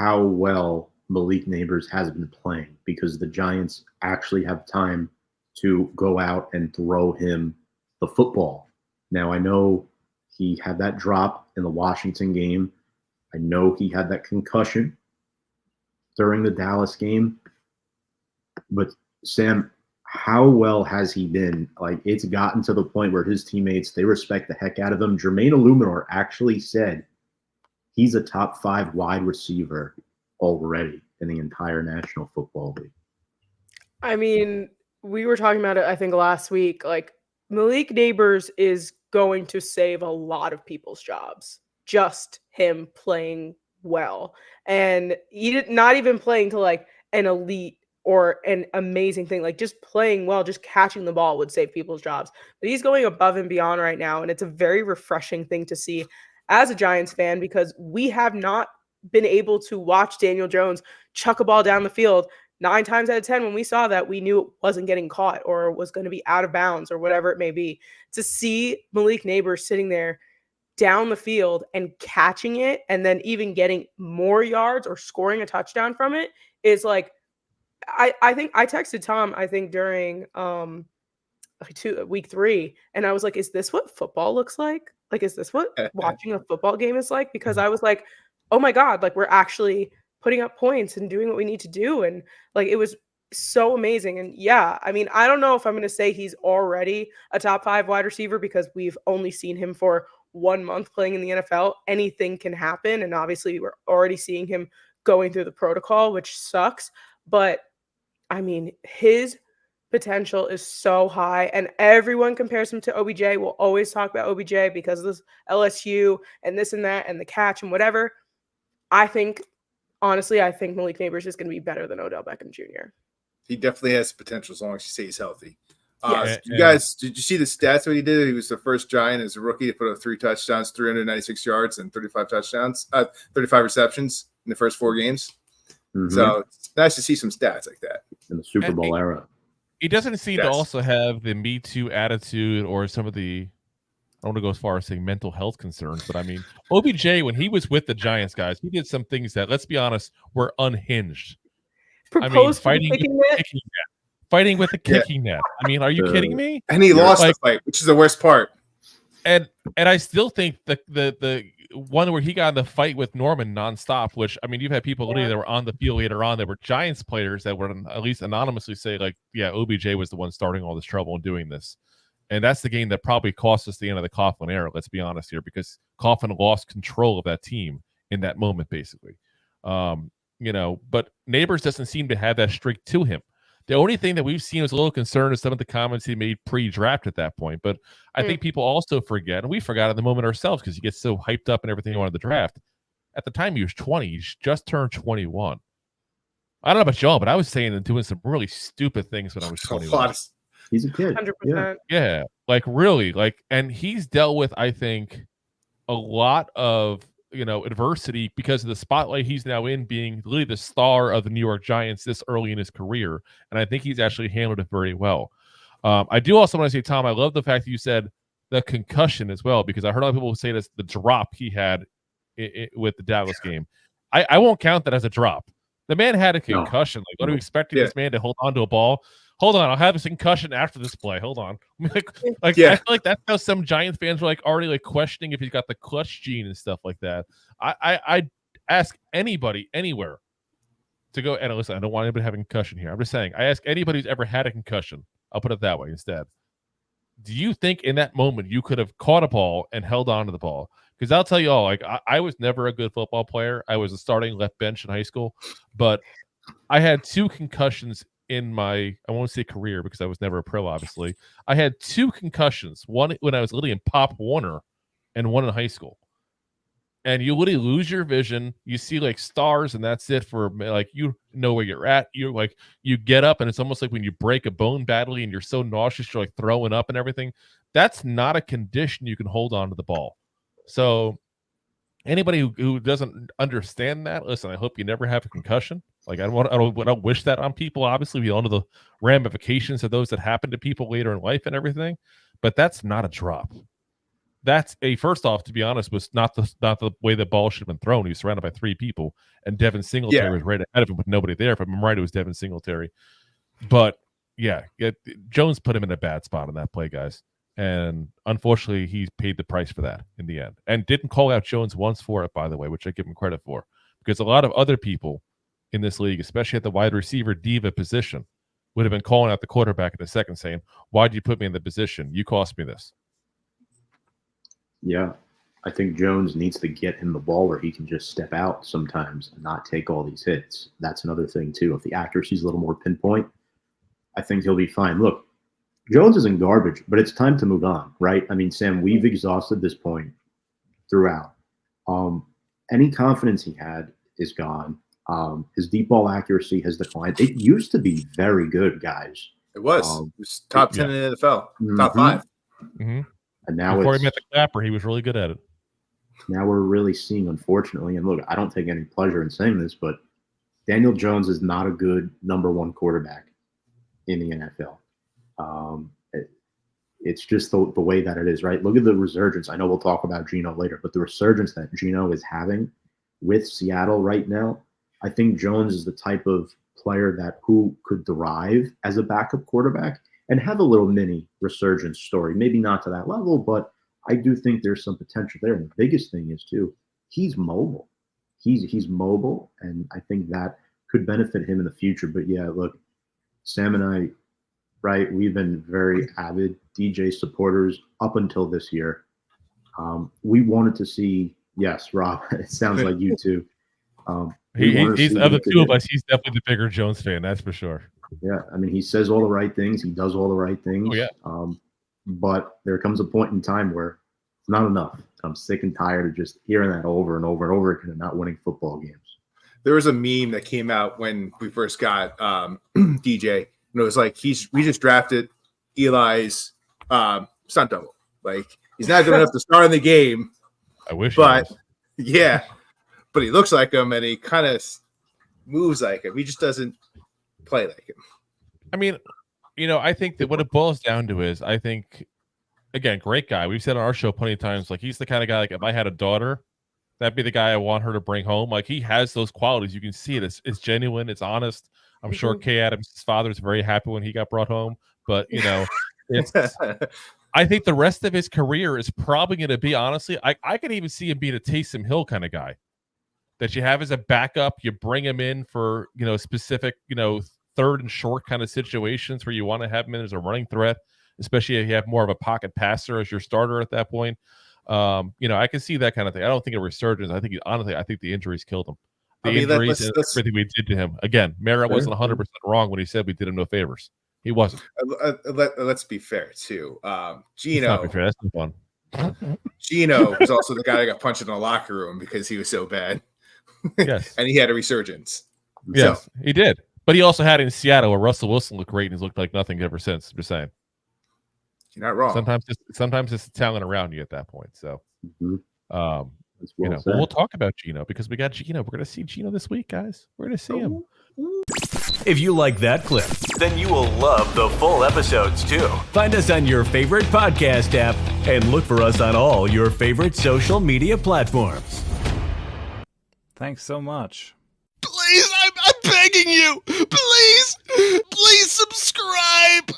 how well Malik Nabers has been playing because the Giants actually have time to go out and throw him the football. Now, I know he had that drop in the Washington game. I know he had that concussion during the Dallas game. But, Sam, how well has he been? Like, it's gotten to the point where his teammates, they respect the heck out of him. Jermaine Eluemunor actually said he's a top 5 wide receiver already in the entire National Football League. I mean, we were talking about it, I think, last week. Like, Malik Nabers is going to save a lot of people's jobs. Just him playing well. And not even playing to like an elite or an amazing thing, like just playing well, just catching the ball would save people's jobs. But he's going above and beyond right now. And it's a very refreshing thing to see as a Giants fan, because we have not been able to watch Daniel Jones chuck a ball down the field 9 times out of 10. When we saw that, we knew it wasn't getting caught or was going to be out of bounds or whatever it may be. To see Malik Nabers sitting there down the field and catching it and then even getting more yards or scoring a touchdown from it is like, I think I texted Tom, I think during week 3, and I was like, is this what football looks like? Like, is this what watching a football game is like? Because I was like, oh my God, like we're actually putting up points and doing what we need to do. And like, it was so amazing. And yeah, I mean, I don't know if I'm going to say he's already a top 5 wide receiver because we've only seen him for 1 month playing in the NFL. Anything can happen. And obviously we're already seeing him going through the protocol, which sucks. But I mean, his potential is so high, and everyone compares him to OBJ. We'll always talk about OBJ because of this LSU and this and that and the catch and whatever. Honestly, I think Malik Nabers is going to be better than Odell Beckham Jr. He definitely has potential as long as he stays healthy. Yes. You guys, did you see the stats what he did? He was the first Giant as a rookie to put up 3 touchdowns, 396 yards, and 35 receptions in the first 4 games. Mm-hmm. So it's nice to see some stats like that in the Super Bowl era. He doesn't seem to also have the Me Too attitude or some of the, I don't want to go as far as saying mental health concerns, but I mean, OBJ, when he was with the Giants, guys, he did some things that, let's be honest, were unhinged. Fighting with the kicking net. I mean, are you kidding me? And he lost the fight, which is the worst part. And I still think the one where he got in the fight with Norman nonstop, which, I mean, you've had people that were on the field later on that were Giants players that were at least anonymously say, like, yeah, OBJ was the one starting all this trouble and doing this. And that's the game that probably cost us the end of the Coughlin era, let's be honest here, because Coughlin lost control of that team in that moment, basically. But Nabers doesn't seem to have that streak to him. The only thing that we've seen is a little concern is some of the comments he made pre-draft at that point. But I think people also forget, and we forgot at the moment ourselves because he gets so hyped up and everything on the draft. At the time he was 20, he just turned 21. I don't know about y'all, but I was saying and doing some really stupid things when I was 21. He's a kid. 100%. Yeah, like really, and he's dealt with, I think, a lot of adversity because of the spotlight he's now in, being really the star of the New York Giants this early in his career. And I think he's actually handled it very well. I do also want to say, Tom, I love the fact that you said the concussion as well, because I heard a lot of people say this, the drop he had with the Dallas game. I won't count that as a drop. The man had a concussion. Like, what are you expecting this man to hold on to a ball? Hold on, I'll have a concussion after this play. Hold on. I feel like that's how some Giants fans were like already like questioning if he's got the clutch gene and stuff like that. I ask anybody anywhere to go, and listen, I don't want anybody having a concussion here. I'm just saying, I ask anybody who's ever had a concussion, I'll put it that way instead. Do you think in that moment you could have caught a ball and held on to the ball? Because I'll tell you all, like I was never a good football player. I was a starting left bench in high school, but I had 2 concussions in my, I won't say career because I was never a pro, obviously. I had 2 concussions, one when I was literally in Pop Warner and one in high school. And you literally lose your vision. You see like stars and that's it for like, you know where you're at. You're like, you get up and it's almost like when you break a bone badly and you're so nauseous, you're like throwing up and everything. That's not a condition you can hold on to the ball. So anybody who doesn't understand that, listen, I hope you never have a concussion. Like I don't wish that on people. Obviously, we all know the ramifications of those that happen to people later in life and everything, but that's not a drop. that's first off, to be honest, was not the way the ball should have been thrown. He was surrounded by 3 people, and Devin Singletary was right ahead of him with nobody there. If I'm right, it was Devin Singletary. But yeah, Jones put him in a bad spot on that play, guys. And unfortunately, he paid the price for that in the end. And didn't call out Jones once for it, by the way, which I give him credit for. Because a lot of other people in this league, especially at the wide receiver diva position, would have been calling out the quarterback in a second saying, why'd you put me in the position? You cost me this. Yeah. I think Jones needs to get him the ball where he can just step out sometimes and not take all these hits. That's another thing, too. If the accuracy's a little more pinpoint, I think he'll be fine. Look, Jones isn't garbage, but it's time to move on, right? I mean, Sam, we've exhausted this point throughout. Any confidence he had is gone. His deep ball accuracy has declined. It used to be very good, guys. It was top 10 in the NFL, top 5. Mm-hmm. And now before he met the clapper, he was really good at it. Now we're really seeing, unfortunately, and look, I don't take any pleasure in saying this, but Daniel Jones is not a good number 1 quarterback in the NFL. It's just the way that it is, right? Look at the resurgence. I know we'll talk about Geno later, but the resurgence that Geno is having with Seattle right now, I think Jones is the type of player who could thrive as a backup quarterback and have a little mini resurgence story. Maybe not to that level, but I do think there's some potential there. And the biggest thing is, too, he's mobile. He's mobile, and I think that could benefit him in the future. But, yeah, look, Sam and I, right, we've been very avid DJ supporters up until this year. We wanted to see, yes, Rob, it sounds like you too. He's of the 2 of us, he's definitely the bigger Jones fan, that's for sure. Yeah, I mean, he says all the right things. He does all the right things. Oh, yeah. But there comes a point in time where it's not enough. I'm sick and tired of just hearing that over and over and over again and not winning football games. There was a meme that came out when we first got DJ. And it was like, we just drafted Eli's stunt double. Like, he's not good enough to start in the game. I wish. But yeah, but he looks like him and he kind of moves like him. He just doesn't play like him. I mean, I think that what it boils down to is, I think, again, great guy. We've said on our show plenty of times, like, he's the kind of guy, like, if I had a daughter, that'd be the guy I want her to bring home. Like, he has those qualities. You can see it. It's genuine. It's honest. I'm sure Kay Adams' father's very happy when he got brought home. But, it's I think the rest of his career is probably going to be, honestly, I could even see him being a Taysom Hill kind of guy that you have as a backup. You bring him in for, specific, third and short kind of situations where you want to have him in as a running threat, especially if you have more of a pocket passer as your starter at that point. I can see that kind of thing. I don't think a resurgence. I think the injuries killed him. Injuries and everything we did to him. Again, Merritt wasn't 100% wrong when he said we did him no favors. He wasn't. Let's be fair too. Geno. Not be fair. That's no fun. Geno was also the guy that got punched in the locker room because he was so bad. Yes, and he had a resurgence. Yes, he did. But he also had it in Seattle where Russell Wilson looked great and he's looked like nothing ever since. I'm just saying. You're not wrong. Sometimes it's the talent around you at that point. So, well we'll talk about Geno because we got Geno. We're going to see Geno this week, guys. We're going to see him. If you like that clip, then you will love the full episodes too. Find us on your favorite podcast app and look for us on all your favorite social media platforms. Thanks so much. Please, I'm begging you. Please subscribe.